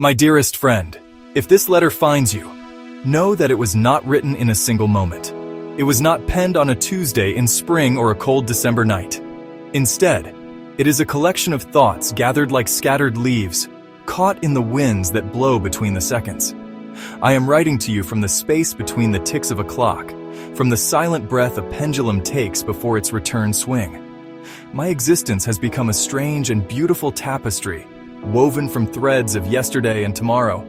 My dearest friend, if this letter finds you, know that it was not written in a single moment. It was not penned on a Tuesday in spring or a cold December night. Instead, it is a collection of thoughts gathered like scattered leaves, caught in the winds that blow between the seconds. I am writing to you from the space between the ticks of a clock, from the silent breath a pendulum takes before its return swing. My existence has become a strange and beautiful tapestry, woven from threads of yesterday and tomorrow.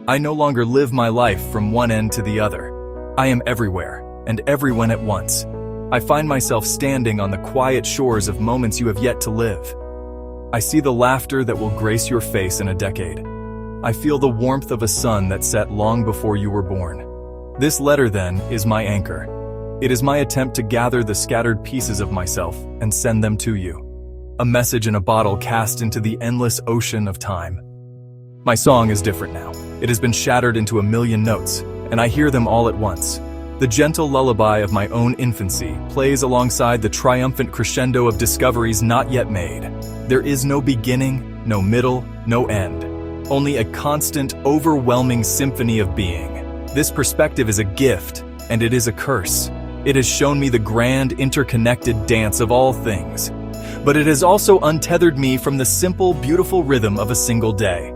I no longer live my life from one end to the other. I am everywhere, and everyone at once. I find myself standing on the quiet shores of moments you have yet to live. I see the laughter that will grace your face in a decade. I feel the warmth of a sun that set long before you were born. This letter, then, is my anchor. It is my attempt to gather the scattered pieces of myself and send them to you. A message in a bottle cast into the endless ocean of time. My song is different now. It has been shattered into a million notes, and I hear them all at once. The gentle lullaby of my own infancy plays alongside the triumphant crescendo of discoveries not yet made. There is no beginning, no middle, no end. Only a constant, overwhelming symphony of being. This perspective is a gift, and it is a curse. It has shown me the grand, interconnected dance of all things. But it has also untethered me from the simple, beautiful rhythm of a single day.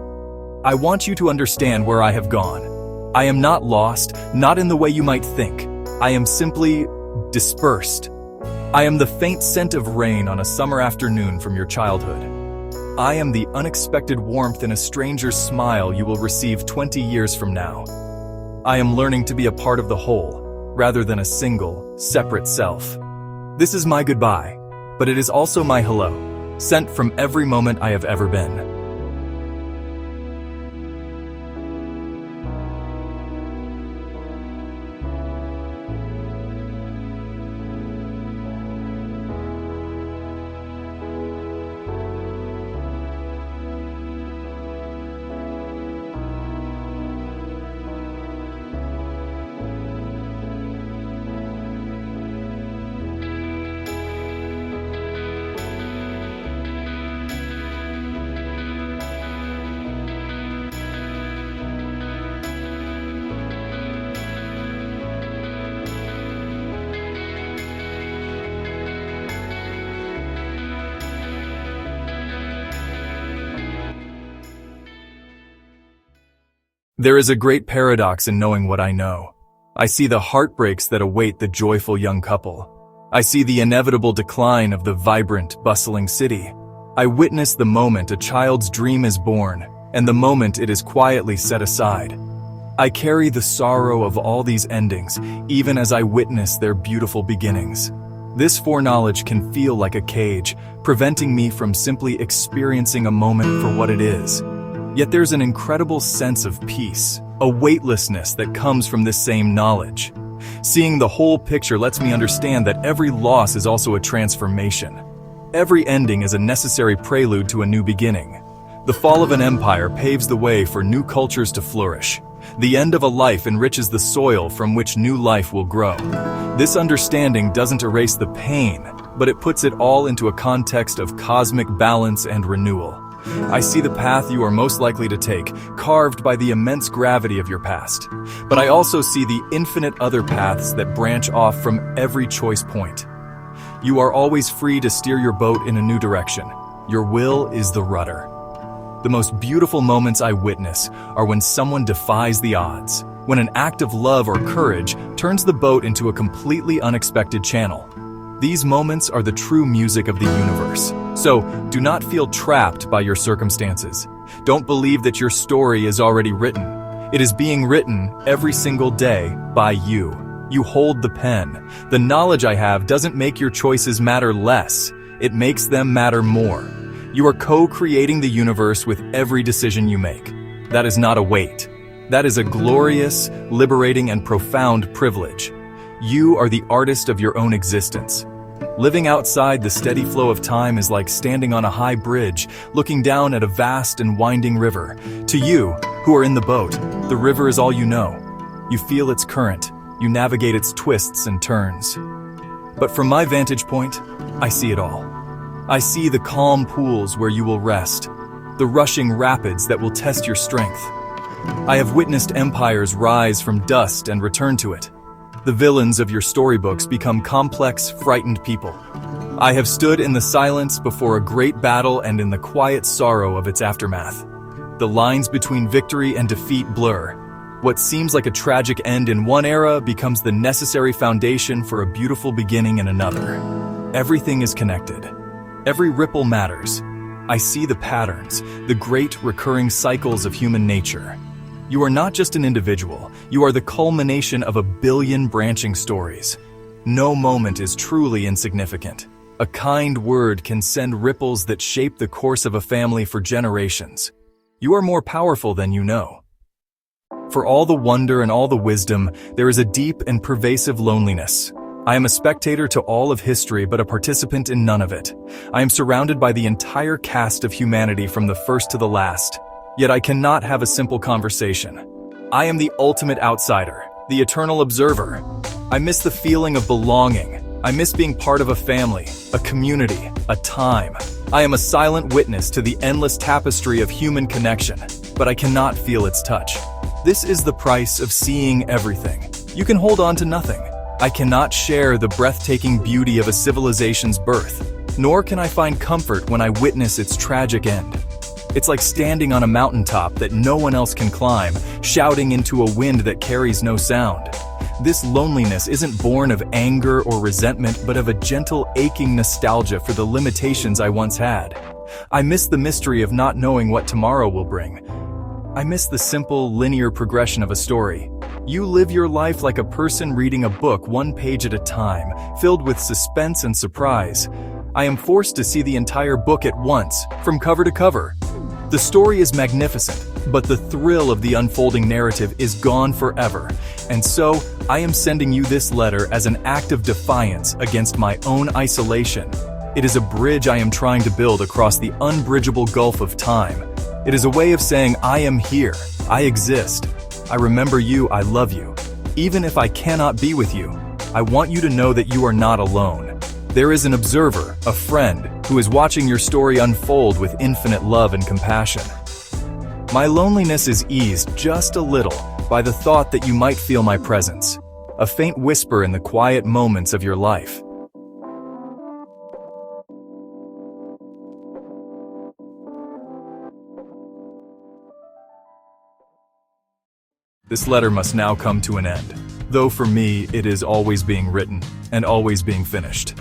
I want you to understand where I have gone. I am not lost, not in the way you might think. I am simply dispersed. I am the faint scent of rain on a summer afternoon from your childhood. I am the unexpected warmth in a stranger's smile you will receive 20 years from now. I am learning to be a part of the whole, rather than a single, separate self. This is my goodbye, but it is also my hello, sent from every moment I have ever been. There is a great paradox in knowing what I know. I see the heartbreaks that await the joyful young couple. I see the inevitable decline of the vibrant, bustling city. I witness the moment a child's dream is born, and the moment it is quietly set aside. I carry the sorrow of all these endings, even as I witness their beautiful beginnings. This foreknowledge can feel like a cage, preventing me from simply experiencing a moment for what it is. Yet there's an incredible sense of peace, a weightlessness that comes from this same knowledge. Seeing the whole picture lets me understand that every loss is also a transformation. Every ending is a necessary prelude to a new beginning. The fall of an empire paves the way for new cultures to flourish. The end of a life enriches the soil from which new life will grow. This understanding doesn't erase the pain, but it puts it all into a context of cosmic balance and renewal. I see the path you are most likely to take, carved by the immense gravity of your past. But I also see the infinite other paths that branch off from every choice point. You are always free to steer your boat in a new direction. Your will is the rudder. The most beautiful moments I witness are when someone defies the odds, when an act of love or courage turns the boat into a completely unexpected channel. These moments are the true music of the universe. So, do not feel trapped by your circumstances. Don't believe that your story is already written. It is being written every single day by you. You hold the pen. The knowledge I have doesn't make your choices matter less. It makes them matter more. You are co-creating the universe with every decision you make. That is not a weight. That is a glorious, liberating, and profound privilege. You are the artist of your own existence. Living outside the steady flow of time is like standing on a high bridge, looking down at a vast and winding river. To you, who are in the boat, the river is all you know. You feel its current, you navigate its twists and turns. But from my vantage point, I see it all. I see the calm pools where you will rest, the rushing rapids that will test your strength. I have witnessed empires rise from dust and return to it. The villains of your storybooks become complex, frightened people. I have stood in the silence before a great battle and in the quiet sorrow of its aftermath. The lines between victory and defeat blur. What seems like a tragic end in one era becomes the necessary foundation for a beautiful beginning in another. Everything is connected. Every ripple matters. I see the patterns, the great recurring cycles of human nature. You are not just an individual, you are the culmination of a billion branching stories. No moment is truly insignificant. A kind word can send ripples that shape the course of a family for generations. You are more powerful than you know. For all the wonder and all the wisdom, there is a deep and pervasive loneliness. I am a spectator to all of history, but a participant in none of it. I am surrounded by the entire cast of humanity from the first to the last. Yet I cannot have a simple conversation. I am the ultimate outsider, the eternal observer. I miss the feeling of belonging. I miss being part of a family, a community, a time. I am a silent witness to the endless tapestry of human connection, but I cannot feel its touch. This is the price of seeing everything. You can hold on to nothing. I cannot share the breathtaking beauty of a civilization's birth, nor can I find comfort when I witness its tragic end. It's like standing on a mountaintop that no one else can climb, shouting into a wind that carries no sound. This loneliness isn't born of anger or resentment, but of a gentle, aching nostalgia for the limitations I once had. I miss the mystery of not knowing what tomorrow will bring. I miss the simple, linear progression of a story. You live your life like a person reading a book one page at a time, filled with suspense and surprise. I am forced to see the entire book at once, from cover to cover. The story is magnificent, but the thrill of the unfolding narrative is gone forever. And so, I am sending you this letter as an act of defiance against my own isolation. It is a bridge I am trying to build across the unbridgeable gulf of time. It is a way of saying, I am here, I exist, I remember you, I love you. Even if I cannot be with you, I want you to know that you are not alone. There is an observer, a friend, who is watching your story unfold with infinite love and compassion. My loneliness is eased just a little by the thought that you might feel my presence, a faint whisper in the quiet moments of your life. This letter must now come to an end, though for me it is always being written and always being finished.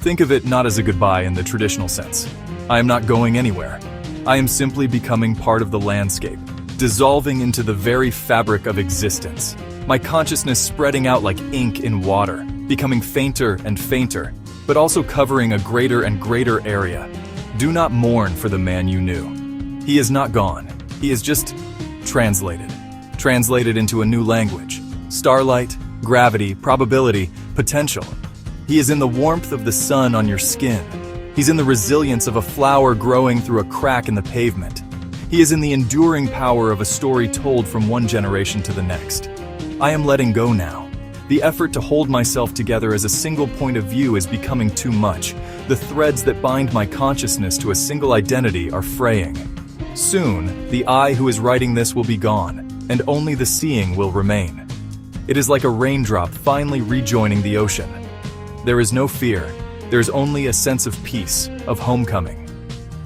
Think of it not as a goodbye in the traditional sense. I am not going anywhere. I am simply becoming part of the landscape, dissolving into the very fabric of existence. My consciousness spreading out like ink in water, becoming fainter and fainter, but also covering a greater and greater area. Do not mourn for the man you knew. He is not gone. He is just translated into a new language. Starlight, gravity, probability, potential. He is in the warmth of the sun on your skin. He's in the resilience of a flower growing through a crack in the pavement. He is in the enduring power of a story told from one generation to the next. I am letting go now. The effort to hold myself together as a single point of view is becoming too much. The threads that bind my consciousness to a single identity are fraying. Soon, the I who is writing this will be gone, and only the seeing will remain. It is like a raindrop finally rejoining the ocean. There is no fear. There is only a sense of peace, of homecoming.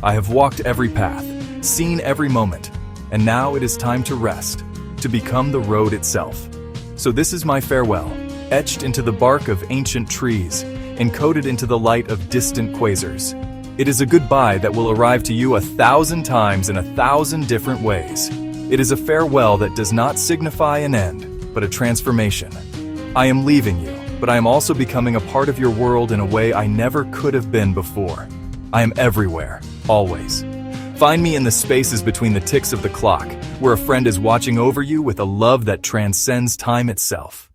I have walked every path, seen every moment, and now it is time to rest, to become the road itself. So this is my farewell, etched into the bark of ancient trees, encoded into the light of distant quasars. It is a goodbye that will arrive to you 1,000 times in 1,000 different ways. It is a farewell that does not signify an end, but a transformation. I am leaving you, but I am also becoming a part of your world in a way I never could have been before. I am everywhere, always. Find me in the spaces between the ticks of the clock, where a friend is watching over you with a love that transcends time itself.